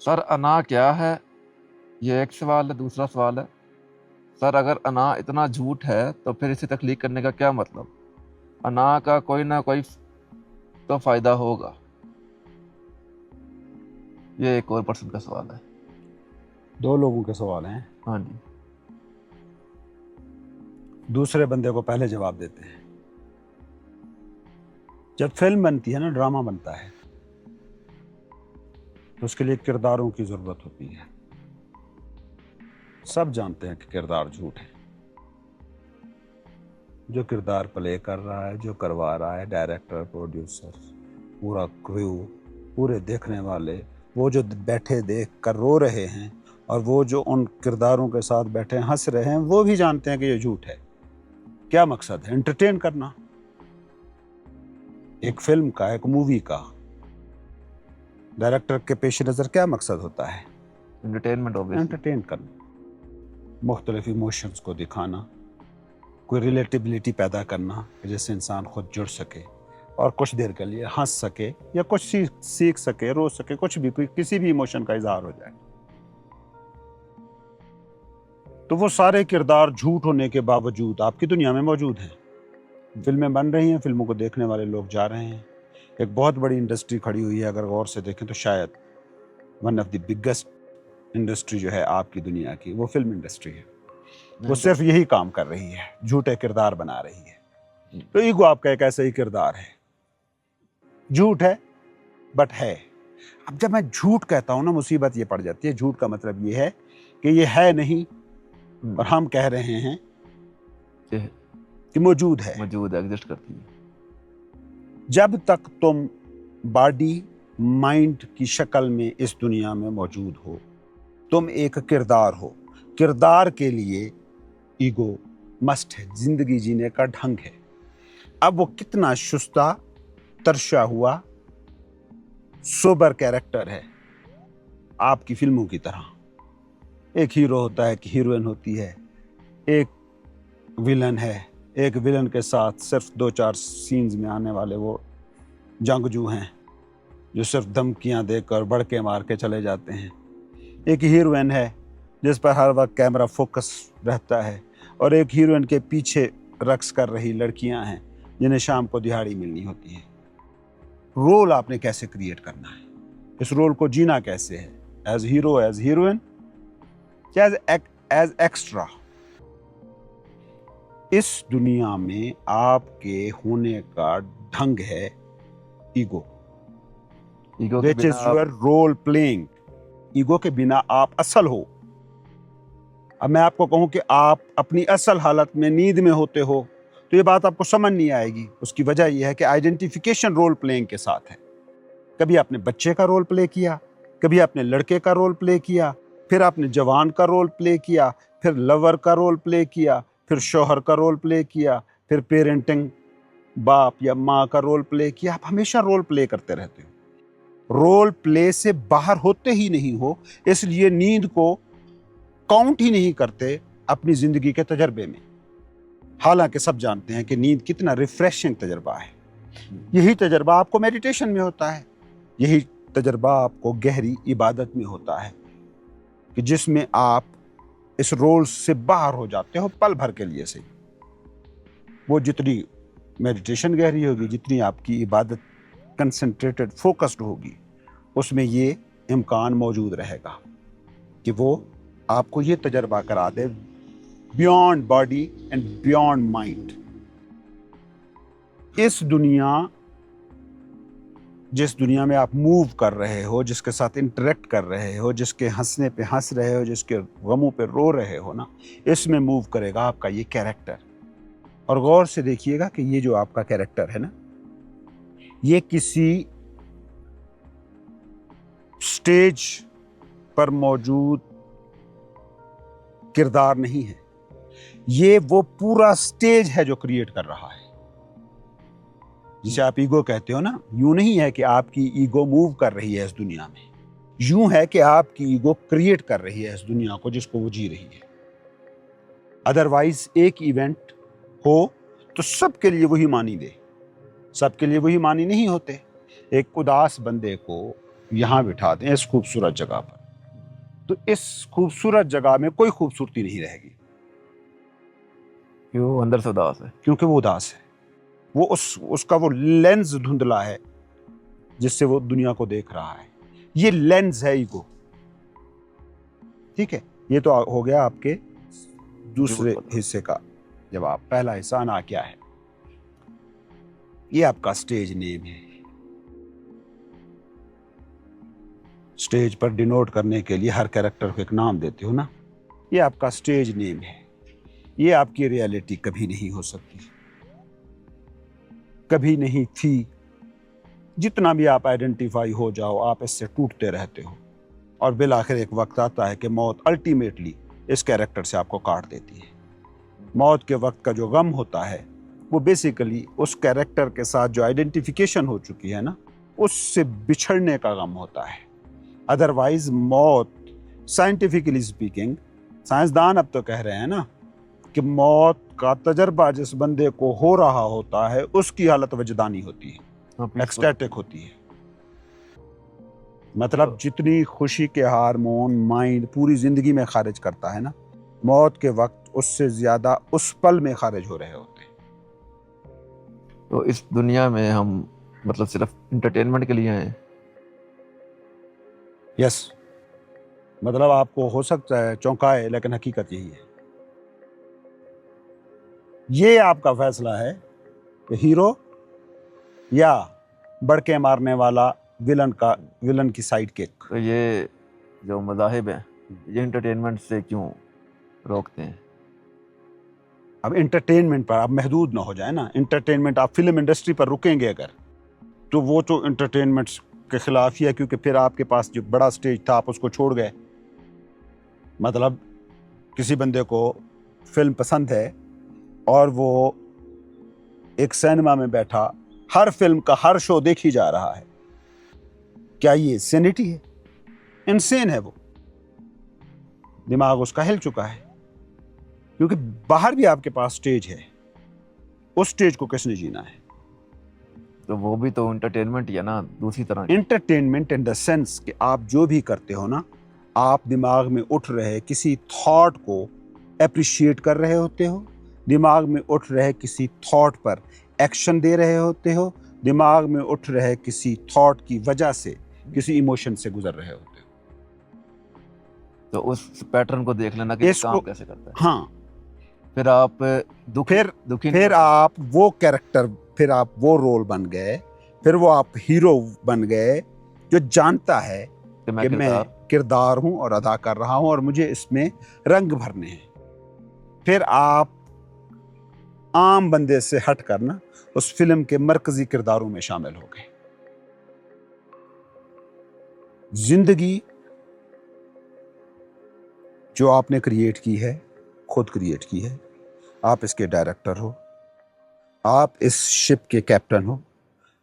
سر انا کیا ہے، یہ ایک سوال ہے۔ دوسرا سوال ہے سر اگر انا اتنا جھوٹ ہے تو پھر اسے تخلیق کرنے کا کیا مطلب؟ انا کا کوئی نہ کوئی تو فائدہ ہوگا۔ یہ ایک اور پرسن کا سوال ہے۔ 2 لوگوں کے سوال ہیں، ہاں جی۔ دوسرے بندے کو پہلے جواب دیتے ہیں۔ جب فلم بنتی ہے نا، ڈرامہ بنتا ہے، تو اس کے لیے کرداروں کی ضرورت ہوتی ہے۔ سب جانتے ہیں کہ کردار جھوٹ ہے۔ جو کردار پلے کر رہا ہے، جو کروا رہا ہے، ڈائریکٹر، پروڈیوسر، پورا کریو، پورے دیکھنے والے، وہ جو بیٹھے دیکھ کر رو رہے ہیں اور وہ جو ان کرداروں کے ساتھ بیٹھے ہنس رہے ہیں، وہ بھی جانتے ہیں کہ یہ جھوٹ ہے۔ کیا مقصد ہے؟ انٹرٹین کرنا۔ ایک فلم کا، ایک مووی کا ڈائریکٹر کے پیش نظر کیا مقصد ہوتا ہے؟ Entertainment obviously۔ انٹرٹین کرنا، مختلف ایموشنز کو دکھانا، کوئی ریلیٹیبلٹی پیدا کرنا جس سے انسان خود جڑ سکے اور کچھ دیر کے لیے ہنس سکے یا کچھ سیکھ سکے، رو سکے، کچھ بھی، کوئی کسی بھی ایموشن کا اظہار ہو جائے۔ تو وہ سارے کردار جھوٹ ہونے کے باوجود آپ کی دنیا میں موجود ہیں۔ فلمیں بن رہی ہیں، فلموں کو دیکھنے والے لوگ جا رہے ہیں۔ ایک بہت بڑی انڈسٹری کھڑی ہوئی ہے، اگر غور سے دیکھیں تو شاید one of the biggest industry جو ہے آپ کی دنیا کی، وہ فلم انڈسٹری ہے۔ وہ صرف یہی کام کر رہی ہے، جھوٹے کردار بنا رہی ہے۔ تو ایگو آپ کا ایک ایسا ہی کردار ہے، جھوٹ ہے بٹ ہے۔ اب جب میں جھوٹ کہتا ہوں نا، مصیبت یہ پڑ جاتی ہے۔ جھوٹ کا مطلب یہ ہے کہ یہ ہے نہیں اور ہم کہہ رہے ہیں کہ موجود ہے۔ موجود ہے، ایگزسٹ کرتی ہے۔ جب تک تم باڈی مائنڈ کی شکل میں اس دنیا میں موجود ہو، تم ایک کردار ہو۔ کردار کے لیے ایگو مسٹ ہے، زندگی جینے کا ڈھنگ ہے۔ اب وہ کتنا شستہ ترشا ہوا سوبر کیریکٹر ہے آپ کی فلموں کی طرح۔ ایک ہیرو ہوتا ہے، ایک ہیروئن ہوتی ہے، ایک ویلن ہے، ایک ویلن کے ساتھ صرف 2-4 سینز میں آنے والے وہ جنگجو ہیں جو صرف دھمکیاں دے کر بڑکے مار کے چلے جاتے ہیں۔ ایک ہیروئن ہے جس پر ہر وقت کیمرہ فوکس رہتا ہے، اور ایک ہیروئن کے پیچھے رقص کر رہی لڑکیاں ہیں جنہیں شام کو دہاڑی ملنی ہوتی ہے۔ رول آپ نے کیسے کریٹ کرنا ہے، اس رول کو جینا کیسے ہے، as hero, as heroine, as extra. اس دنیا میں آپ کے ہونے کا ڈھنگ ہے ego, which is your role playing۔ Ego کے بنا آپ اصل ہو۔ اب میں آپ کو کہوں کہ آپ اپنی اصل حالت میں نیند میں ہوتے ہو تو یہ بات آپ کو سمجھ نہیں آئے گی۔ اس کی وجہ یہ ہے کہ آئیڈینٹیفیکیشن رول پلینگ کے ساتھ ہے۔ کبھی آپ نے بچے کا رول پلے کیا، کبھی آپ نے لڑکے کا رول پلے کیا، پھر آپ نے جوان کا رول پلے کیا، پھر لور کا رول پلے کیا، پھر شوہر کا رول پلے کیا، پھر پیرنٹنگ، باپ یا ماں کا رول پلے کیا۔ آپ ہمیشہ رول پلے کرتے رہتے ہو، رول پلے سے باہر ہوتے ہی نہیں ہو، اس لیے نیند کو کاؤنٹ ہی نہیں کرتے اپنی زندگی کے تجربے میں۔ حالانکہ سب جانتے ہیں کہ نیند کتنا ریفریشنگ تجربہ ہے۔ یہی تجربہ آپ کو میڈیٹیشن میں ہوتا ہے، یہی تجربہ آپ کو گہری عبادت میں ہوتا ہے، کہ جس میں آپ اس رول سے باہر ہو جاتے ہو پل بھر کے لیے سے۔ وہ جتنی میڈیٹیشن گہری ہوگی، جتنی آپ کی عبادت کنسنٹریٹڈ، فوکسڈ ہوگی، اس میں یہ امکان موجود رہے گا کہ وہ آپ کو یہ تجربہ کرا دے beyond body and beyond mind. جس دنیا میں آپ موو کر رہے ہو، جس کے ساتھ انٹریکٹ کر رہے ہو، جس کے ہنسنے پہ ہنس رہے ہو، جس کے غموں پہ رو رہے ہو نا، اس میں موو کرے گا آپ کا یہ کیریکٹر۔ اور غور سے دیکھیے گا کہ یہ جو آپ کا کیریکٹر ہے نا، یہ کسی سٹیج پر موجود کردار نہیں ہے، یہ وہ پورا سٹیج ہے جو کریٹ کر رہا ہے۔ جسے آپ ایگو کہتے ہو نا، یوں نہیں ہے کہ آپ کی ایگو موو کر رہی ہے اس دنیا میں، یوں ہے کہ آپ کی ایگو کریٹ کر رہی ہے اس دنیا کو جس کو وہ جی رہی ہے۔ ادروائز ایک ایونٹ ہو تو سب کے لیے وہی معنی دے، سب کے لیے وہی معنی نہیں ہوتے۔ ایک اداس بندے کو یہاں بٹھا دیں اس خوبصورت جگہ پر، تو اس خوبصورت جگہ میں کوئی خوبصورتی نہیں رہے گی، کیوں؟ اندر سے اداس ہے، کیونکہ وہ اداس ہے، وہ اس کا وہ لینز دھندلا ہے جس سے وہ دنیا کو دیکھ رہا ہے، یہ لینز ہے ایگو. ٹھیک ہے، یہ تو ہو گیا آپ کے دوسرے حصے کا جواب. پہلا حصہ انا کیا ہے، یہ آپ کا سٹیج نیم ہے. سٹیج پر ڈینوٹ کرنے کے لیے ہر کیریکٹر کو ایک نام دیتے ہو نا، یہ آپ کا سٹیج نیم ہے. یہ آپ کی ریالٹی کبھی نہیں ہو سکتی، کبھی نہیں تھی. جتنا بھی آپ آئیڈینٹیفائی ہو جاؤ، آپ اس سے ٹوٹتے رہتے ہو، اور بالآخر ایک وقت آتا ہے کہ موت الٹیمیٹلی اس کیریکٹر سے آپ کو کاٹ دیتی ہے. موت کے وقت کا جو غم ہوتا ہے وہ بیسیکلی اس کیریکٹر کے ساتھ جو آئیڈینٹیفیکیشن ہو چکی ہے نا، اس سے بچھڑنے کا غم ہوتا ہے. ادروائز موت، سائنٹیفکلی اسپیکنگ، سائنسدان اب تو کہہ رہے ہیں نا کہ موت کا تجربہ جس بندے کو ہو رہا ہوتا ہے اس کی حالت وجدانی ہوتی ہے، ایکسٹیٹک ہوتی ہے. مطلب جتنی خوشی کے ہارمون مائنڈ پوری زندگی میں خارج کرتا ہے نا، موت کے وقت اس سے زیادہ اس پل میں خارج ہو رہے ہوتے ہیں. تو اس دنیا میں ہم مطلب صرف انٹرٹینمنٹ کے لیے ہیں. یس، مطلب آپ کو ہو سکتا ہے چونکائے، لیکن حقیقت یہی ہے. یہ آپ کا فیصلہ ہے کہ ہیرو یا بڑکے مارنے والا ولن کی سائیڈ کک. تو یہ جو مذاہب ہیں یہ انٹرٹینمنٹ سے کیوں روکتے ہیں؟ اب انٹرٹینمنٹ پر آپ محدود نہ ہو جائیں نا. انٹرٹینمنٹ آپ فلم انڈسٹری پر رکیں گے اگر، تو وہ تو انٹرٹینمنٹ کے خلاف ہی ہے، کیونکہ پھر آپ کے پاس جو بڑا سٹیج تھا آپ اس کو چھوڑ گئے. مطلب کسی بندے کو فلم پسند ہے اور وہ ایک سینما میں بیٹھا ہر فلم کا ہر شو دیکھی جا رہا ہے، کیا یہ سینٹی ہے؟ انسین ہے، وہ دماغ اس کا ہل چکا ہے. کیونکہ باہر بھی آپ کے پاس سٹیج ہے، اس سٹیج کو کس نے جینا ہے؟ تو وہ بھی تو انٹرٹینمنٹ ہی ہے نا، دوسری طرح. انٹرٹینمنٹ ان دا سینس کہ آپ جو بھی کرتے ہو نا، آپ دماغ میں اٹھ رہے کسی تھاٹ کو اپریشیٹ کر رہے ہوتے ہو، دماغ میں اٹھ رہے کسی تھاٹ پر ایکشن دے رہے ہوتے ہو، دماغ میں اٹھ رہے کسی تھاٹ کی وجہ سے کسی ایموشن سے گزر رہے ہوتے ہو. تو اس پیٹرن کو دیکھ لینا کہ یہ کام کیسے کرتا ہے. ہاں، پھر آپ پھر آپ وہ کیریکٹر، پھر آپ وہ رول بن گئے، پھر وہ آپ ہیرو بن گئے جو جانتا ہے کہ میں کردار ہوں اور ادا کر رہا ہوں اور مجھے اس میں رنگ بھرنے ہیں. پھر آپ عام بندے سے ہٹ کرنا اس فلم کے مرکزی کرداروں میں شامل ہو گئے. زندگی جو آپ نے کریٹ کی ہے، خود کریٹ کی ہے، آپ اس کے ڈائریکٹر ہو، آپ اس شپ کے کیپٹن ہو،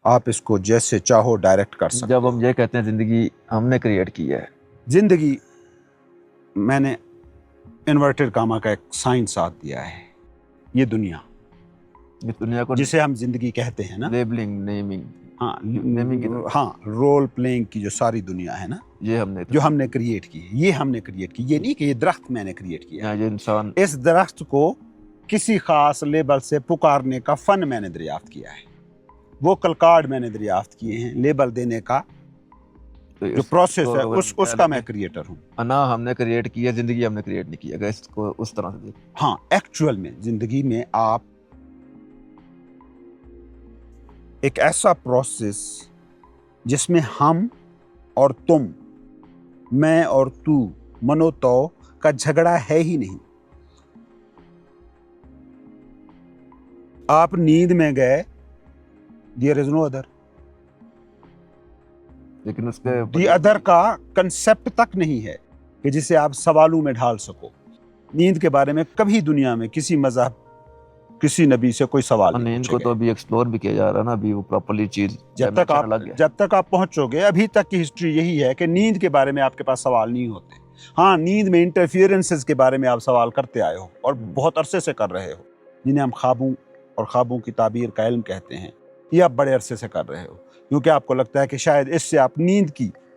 آپ اس کو جیسے چاہو ڈائریکٹ کر سکتے. جب ہم یہ کہتے ہیں زندگی ہم نے کریٹ کی ہے، زندگی میں نے انورٹڈ کاما کا ایک سائن ساتھ دیا ہے. یہ دنیا، اس دنیا کو جسے ہم زندگی کہتے ہیں نا، لیبلنگ، نیمنگ، ہاں رول پلینگ کی جو ساری دنیا ہے نا، یہ جو ہم نے کریٹ کی ہے، یہ ہم نے کریٹ کی. یہ نہیں کہ یہ درخت میں نے کریٹ کیا، یہ انسان، اس درخت کو کسی خاص لیبل سے پکارنے کا فن میں نے دریافت کیا ہے. وہ کلکارڈ میں نے دریافت کیے ہیں، لیبل دینے کا جو پروسیس ہے اس کا میں کریٹر ہوں. انا ہم نے کریٹ کی ہے، زندگی ہم نے کریٹ نہیں کی. اگر اس کو اس طرح سے دیکھیں، ہاں، ایکچوئل میں زندگی میں آپ ایک ایسا پروسیس جس میں ہم اور تم، میں اور تو، منو تو کا جھگڑا ہے ہی نہیں. آپ نیند میں گئے، دیر از نو ادر. لیکن اس کے دی ادر کا کنسپٹ تک نہیں ہے کہ جسے آپ سوالوں میں ڈھال سکو. نیند کے بارے میں کبھی دنیا میں کسی مذہب، کسی نبی سے کوئی سوال نہیں نیند پوچھے کو گئے. تو ابھی ایکسپلور بھی کیا جا رہا ہے نا، ابھی وہ پراپرلی چیز جب تک آپ پہنچو گے، ابھی تک کی ہسٹری یہی ہے کہ نیند کے بارے میں آپ کے پاس سوال نہیں ہوتے. ہاں، نیند میں انٹرفیئرنسز کے بارے میں آپ سوال کرتے آئے ہو اور بہت عرصے سے کر رہے ہو، جنہیں ہم خوابوں اور خوابوں کی تعبیر کا علم کہتے ہیں. یہ آپ بڑے عرصے سے کر رہے ہو کیونکہ آپ کو لگتا ہے کہ شاید اس سے آپ نیند کی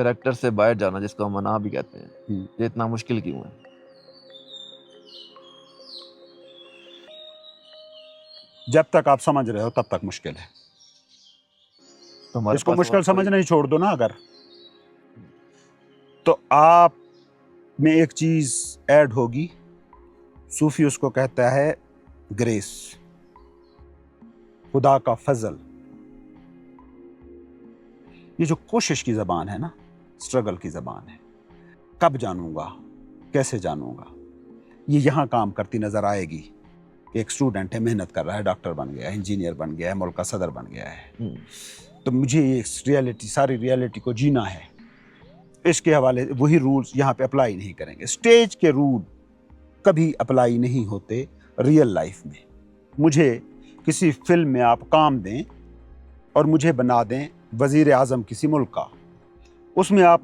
کریکٹر سے باہر جانا جس کو ہم انا بھی کہتے ہیں، یہ اتنا مشکل کیوں ہے؟ جب تک آپ سمجھ رہے ہو تب تک مشکل ہے. تو ہمارے اس کو پاس مشکل اور کوئی- سمجھنا ہی چھوڑ دو نا اگر، تو آپ میں ایک چیز ایڈ ہوگی. صوفی اس کو کہتا ہے گریس، خدا کا فضل. یہ جو کوشش کی زبان ہے نا، اسٹرگل کی زبان ہے. کب جانوں گا، کیسے جانوں گا، یہ یہاں کام کرتی نظر آئے گی. ایک اسٹوڈنٹ ہے، محنت کر رہا ہے، ڈاکٹر بن گیا ہے، انجینئر بن گیا ہے، ملک کا صدر بن گیا ہے. تو مجھے یہ ریالٹی، ساری ریالٹی کو جینا ہے. اس کے حوالے وہی رولز یہاں پہ اپلائی نہیں کریں گے. اسٹیج کے رول کبھی اپلائی نہیں ہوتے ریئل لائف میں. مجھے کسی فلم میں آپ کام دیں اور مجھے بنا دیں وزیر اعظم کسی ملک کا، اس میں آپ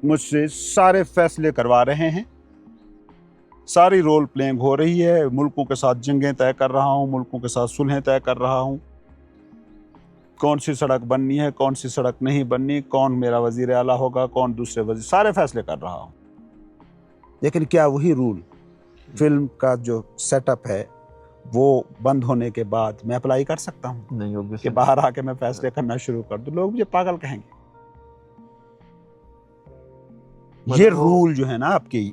مجھ سے سارے فیصلے کروا رہے ہیں، ساری رول پلینگ ہو رہی ہے، ملکوں کے ساتھ جنگیں طے کر رہا ہوں، ملکوں کے ساتھ صلحیں طے کر رہا ہوں، کون سی سڑک بننی ہے، کون سی سڑک نہیں بننی، کون میرا وزیر اعلیٰ ہوگا، کون دوسرے وزیر، سارے فیصلے کر رہا ہوں. لیکن کیا وہی رول فلم کا جو سیٹ اپ ہے وہ بند ہونے کے بعد میں اپلائی کر سکتا ہوں نہیں، کہ obviously باہر آ کے میں فیصلے کرنا شروع کر دوں؟ لوگ مجھے پاگل کہیں گے. یہ مطلب وہ- رول جو ہے نا آپ کے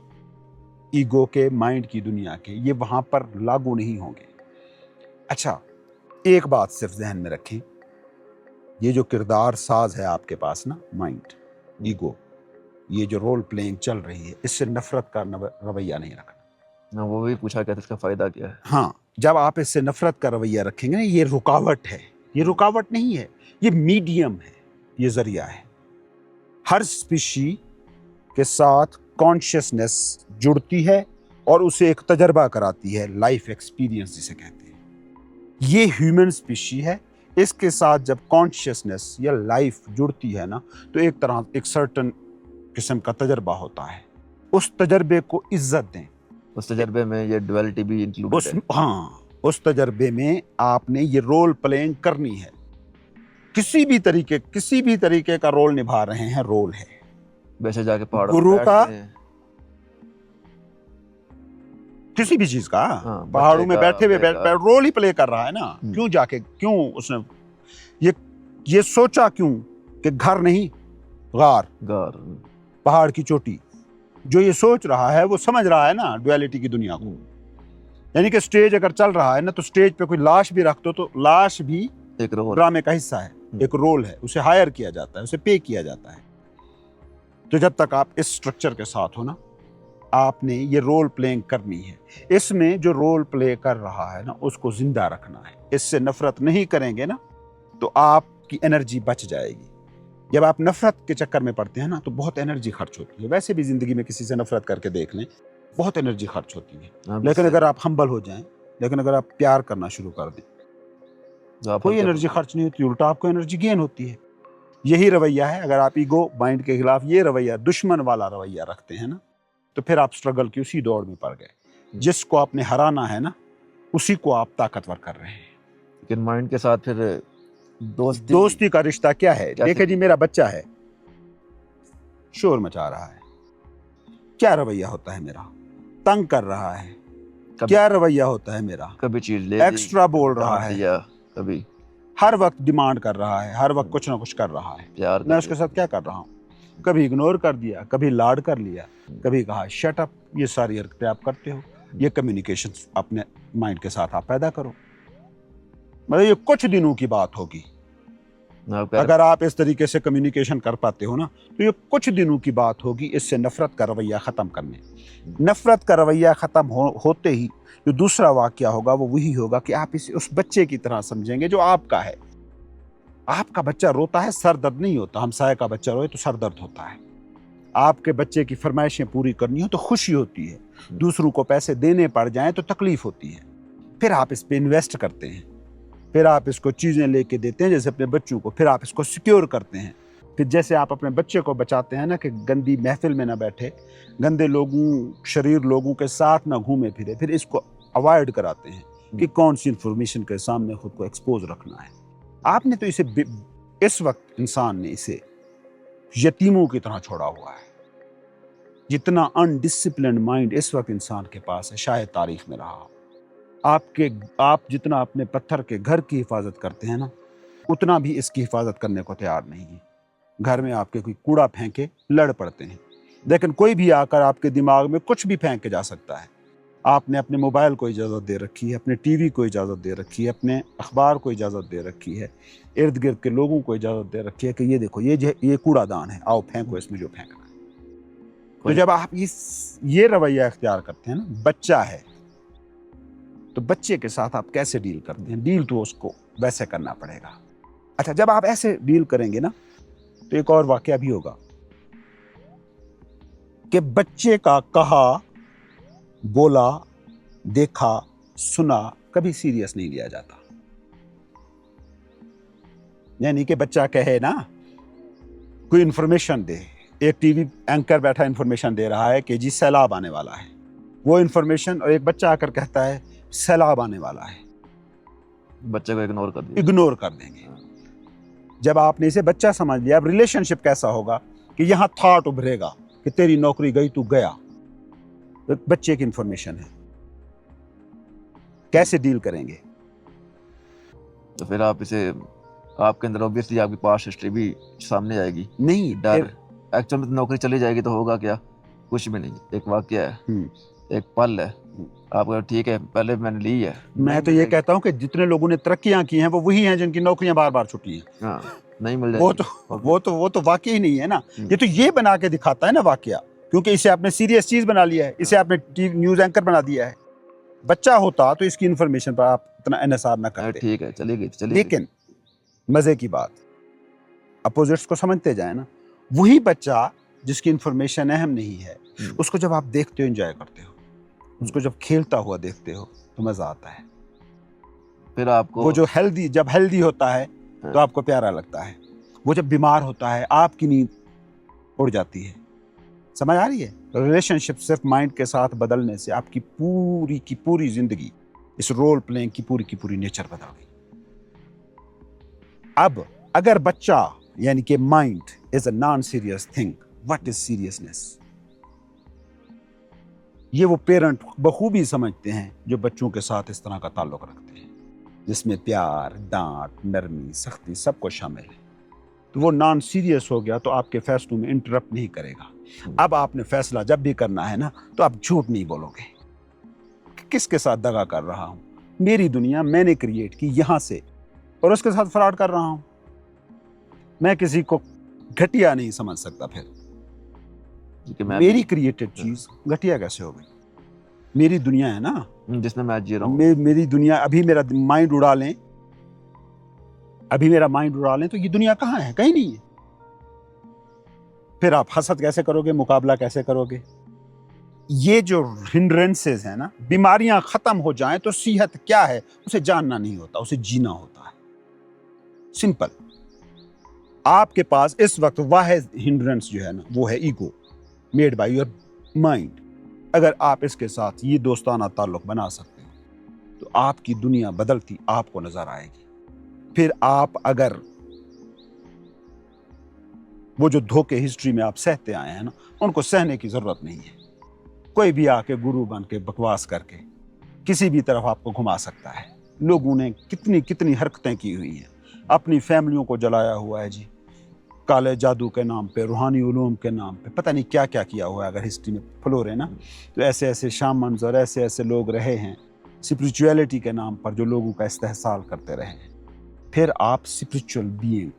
ایگو کے، مائنڈ کی دنیا کے، یہ وہاں پر لاگو نہیں ہوں گے. اچھا، ایک بات صرف ذہن میں رکھیں، یہ جو کردار ساز ہے آپ کے پاس نا، مائنڈ، ایگو، یہ جو رول پلینگ چل رہی ہے، اس سے نفرت کا رویہ نہیں رکھنا. نہ وہ بھی پوچھا کہ اس کا فائدہ کیا ہے. ہاں، جب آپ اس سے نفرت کا رویہ رکھیں گے نا، یہ رکاوٹ ہے. یہ رکاوٹ نہیں ہے، یہ میڈیم ہے، یہ ذریعہ ہے. ہر اسپیشی کے ساتھ کانشیسنس جڑتی ہے اور اسے ایک تجربہ کراتی ہے، لائف ایکسپیرینس جسے کہتے ہیں. یہ ہیومن اسپیشی ہے. اس کے ساتھ جب کانشیسنس یا لائف جڑتی ہے نا، تو ایک طرح ایک سرٹن قسم کا تجربہ ہوتا ہے. اس تجربے کو عزت دیں. اس تجربے میں یہ ڈویلٹی بھی انکلوڈڈ ہے. ہاں، اس تجربے میں آپ نے یہ رول پلینگ کرنی ہے. کسی بھی طریقے کا رول نبھا رہے ہیں، رول ہے. ویسے جا کے پہاڑوں گرو پہ کا، بیٹھتے ہیں. کسی بھی چیز کا، ہاں، پہاڑوں میں بچے بیٹھے ہوئے کا رول ہی پلے کر رہا ہے نا. کیوں جا کے، کیوں اس نے یہ سوچا کیوں کہ گھر نہیں غار، گار. پہاڑ کی چوٹی. جو یہ سوچ رہا ہے وہ سمجھ رہا ہے نا ڈویلٹی کی دنیا کو. یعنی کہ سٹیج اگر چل رہا ہے نا، تو سٹیج پہ کوئی لاش بھی رکھ دو تو لاش بھی ایک رول. ڈرامے کا حصہ ہے، ایک رول ہے. اسے ہائر کیا جاتا ہے، اسے پے کیا جاتا ہے. تو جب تک آپ اس سٹرکچر کے ساتھ ہو نا، آپ نے یہ رول پلینگ کرنی ہے. اس میں جو رول پلے کر رہا ہے نا، اس کو زندہ رکھنا ہے. اس سے نفرت نہیں کریں گے نا، تو آپ کی انرجی بچ جائے گی. جب آپ نفرت کے چکر میں پڑتے ہیں نا، تو بہت انرجی خرچ ہوتی ہے. ویسے بھی زندگی میں کسی سے نفرت کر کے دیکھ لیں، بہت انرجی خرچ ہوتی ہے. لیکن اگر آپ ہمبل ہو جائیں، لیکن اگر آپ پیار کرنا شروع کر دیں، کوئی انرجی خرچ نہیں ہوتی، الٹا آپ کو انرجی گین ہوتی ہے. یہی رویہ ہے. اگر آپ ایگو مائنڈ کے خلاف یہ رویہ، دشمن والا رویہ رکھتے ہیں نا، تو پھر آپ اسٹرگل کی اسی دوڑ میں پڑ گئے. جس کو آپ نے ہرانا ہے نا، اسی کو آپ طاقتور کر رہے ہیں. لیکن مائنڈ کے ساتھ پھر دوستی کا رشتہ کیا ہے؟ دیکھیں جی، میرا بچہ ہے، شور مچا رہا ہے، کیا رویہ ہوتا ہے میرا؟ تنگ کر رہا ہے. کیا رویہ ہوتا ہے میرا؟ کبھی چیز لے ایکسٹرا بول رہا ہے، کبھی ہر وقت ڈیمانڈ کر رہا ہے، ہر وقت کچھ نہ کچھ کر رہا ہے. پیار. میں اس کے ساتھ کیا کر رہا ہوں؟ کبھی اگنور کر دیا، کبھی لاڈ کر لیا، کبھی کہا شٹ اپ. یہ ساری حرکتیں آپ کرتے ہو. یہ کمیونیکیشن اپنے مائنڈ کے ساتھ آپ پیدا کرو. مطلب یہ کچھ دنوں کی بات ہوگی. اگر آپ اس طریقے سے کمیونیکیشن کر پاتے ہو نا، تو یہ کچھ دنوں کی بات ہوگی. اس سے نفرت کا رویہ ختم کرنے. نفرت کا رویہ ختم ہوتے ہی جو دوسرا واقعہ ہوگا وہ وہی ہوگا کہ آپ اسے اس بچے کی طرح سمجھیں گے جو آپ کا ہے. آپ کا بچہ روتا ہے، سر درد نہیں ہوتا. ہمسائے کا بچہ روئے تو سر درد ہوتا ہے. آپ کے بچے کی فرمائشیں پوری کرنی ہو تو خوشی ہوتی ہے. دوسروں کو پیسے دینے پڑ جائیں تو تکلیف ہوتی ہے. پھر آپ اس پہ انویسٹ کرتے ہیں، پھر آپ اس کو چیزیں لے کے دیتے ہیں جیسے اپنے بچوں کو. پھر آپ اس کو سیکیور کرتے ہیں. پھر جیسے آپ اپنے بچے کو بچاتے ہیں نا کہ گندی محفل میں نہ بیٹھے، گندے لوگوں، شریر لوگوں کے ساتھ نہ گھومے پھرے. پھر اس کو اوائڈ کراتے ہیں کہ کون سی انفارمیشن کے سامنے خود کو ایکسپوز رکھنا ہے. آپ نے تو اسے اس وقت انسان نے اسے یتیموں کی طرح چھوڑا ہوا ہے. جتنا انڈسپلنڈ مائنڈ اس وقت انسان کے پاس ہے شاید تاریخ میں رہا. آپ جتنا اپنے پتھر کے گھر کی حفاظت کرتے ہیں نا اتنا بھی اس کی حفاظت کرنے کو تیار نہیں ہے. گھر میں آپ کے کوئی کوڑا پھینکے لڑ پڑتے ہیں, لیکن کوئی بھی آ کر آپ کے دماغ میں کچھ بھی پھینک کے جا سکتا ہے. آپ نے اپنے موبائل کو اجازت دے رکھی ہے, اپنے ٹی وی کو اجازت دے رکھی ہے, اپنے اخبار کو اجازت دے رکھی ہے, ارد گرد کے لوگوں کو اجازت دے رکھی ہے کہ یہ دیکھو یہ کوڑا دان ہے, آؤ پھینکو اس میں جو پھینکنا ہے. تو جب آپ یہ رویہ اختیار کرتے ہیں نا, بچہ ہے تو بچے کے ساتھ آپ کیسے ڈیل کرتے ہیں؟ ڈیل تو اس کو ویسے کرنا پڑے گا. اچھا, جب آپ ایسے ڈیل کریں گے نا تو ایک اور واقعہ بھی ہوگا کہ بچے کا کہا بولا دیکھا سنا کبھی سیریس نہیں لیا جاتا. یعنی کہ بچہ کہے نا, کوئی انفارمیشن دے, ایک ٹی وی اینکر بیٹھا انفارمیشن دے رہا ہے کہ جی سیلاب آنے والا ہے, وہ انفارمیشن, اور ایک بچہ آ کر کہتا ہے سیلاب آنے والا ہے, بچے کو اگنور کر دیں گے. جب آپ نے اسے بچہ سمجھ لیا, اب ریلیشن شپ کیسا ہوگا کہ یہاں تھاٹ ابھرے گا کہ تیری نوکری گئی تو گیا. بچے کی انفارمیشن ہے, کیسے ڈیل کریں گے؟ تو پھر آپ اسے, آپ کے اندر اوبیسلی آپ کی پاسٹ ہسٹری بھی سامنے آئے گی. نہیں, ڈر ایکچوئل میں نوکری چلی جائے گی تو ہوگا کیا؟ کچھ بھی نہیں. ایک واقعہ ہے, ایک پل ہے, آپ کو ٹھیک ہے پہلے میں نے لی ہے. میں تو یہ کہتا ہوں کہ جتنے لوگوں نے ترقیاں کی ہیں وہ وہی ہیں جن کی نوکریاں بار بار چھٹی ہیں. ہاں, نہیں مل جائے وہ تو واقعی نہیں ہے نا. یہ تو یہ بنا کے دکھاتا ہے نا واقعہ, کیونکہ اسے آپ نے سیریس چیز بنا لیا ہے, اسے آپ نے نیوز اینکر بنا دیا ہے. بچہ ہوتا تو اس کی انفارمیشن پر آپ اتنا انحصار نہ کرتے. ٹھیک ہے, چلے گی. لیکن مزے کی بات, اپوزٹس کو سمجھتے جائیں نا, وہی بچہ جس کی انفارمیشن اہم نہیں ہے اس کو جب آپ دیکھتے ہو انجوائے کرتے ہو, اس کو جب کھیلتا ہوا دیکھتے ہو تو مزہ آتا ہے. پھر آپ کو وہ جو جب ہیلدی ہوتا ہے تو آپ کو پیارا لگتا ہے, وہ جب بیمار ہوتا ہے آپ کی نیند اڑ جاتی ہے. سمجھ آ رہی ہے؟ ریلیشن شپ صرف مائنڈ کے ساتھ بدلنے سے آپ کی پوری کی پوری زندگی, اس رول پلینگ کی پوری نیچر بدل گئی. اب اگر بچہ یعنی کہ mind is a non serious thing, what is seriousness? یہ وہ پیرنٹ بخوبی سمجھتے ہیں جو بچوں کے ساتھ اس طرح کا تعلق رکھتے ہیں جس میں پیار, ڈانٹ, نرمی, سختی سب کو شامل ہے. تو وہ نان سیریس ہو گیا تو آپ کے فیصلوں میں انٹرپٹ نہیں کرے گا. اب آپ نے فیصلہ جب بھی کرنا ہے نا تو آپ جھوٹ نہیں بولو گے. کس کے ساتھ دغا کر رہا ہوں؟ میری دنیا میں نے کریٹ کی یہاں سے, اور اس کے ساتھ فراڈ کر رہا ہوں. میں کسی کو گھٹیا نہیں سمجھ سکتا. پھر میری کریٹڈ چیز گھٹیا کیسے ہو گئی؟ میری دنیا ہے نا جس میں میں جی رہا ہوں. میری دنیا, ابھی میرا مائنڈ اڑا لیں, تو یہ دنیا کہاں ہے؟ کہیں نہیں ہے. پھر آپ حسد کیسے کرو گے؟ مقابلہ کیسے کرو گے؟ یہ جو ہنڈرنسز ہیں نا, بیماریاں ختم ہو جائیں تو صحت کیا ہے اسے جاننا نہیں ہوتا, اسے جینا ہوتا ہے. سمپل. آپ کے پاس اس وقت واحد ہنڈرنس جو ہے نا وہ ہے ego, made by your mind. اگر آپ اس کے ساتھ یہ دوستانہ تعلق بنا سکتے ہیں تو آپ کی دنیا بدلتی آپ کو نظر آئے گی. پھر آپ اگر وہ جو دھوکے ہسٹری میں آپ سہتے آئے ہیں نا ان کو سہنے کی ضرورت نہیں ہے. کوئی بھی آ کے گرو بن کے بکواس کر کے کسی بھی طرف آپ کو گھما سکتا ہے. لوگوں نے کتنی حرکتیں کی ہوئی ہیں, اپنی فیملیوں کو جلایا ہوا ہے جی, کالے جادو کے نام پہ, روحانی علوم کے نام پہ, پتہ نہیں کیا کیا ہوا ہے. اگر ہسٹری میں فلور ہے نا تو ایسے شامنز اور ایسے لوگ رہے ہیں اسپریچویلٹی کے نام پر جو لوگوں کا استحصال کرتے رہے ہیں. پھر آپ اسپریچول بینگ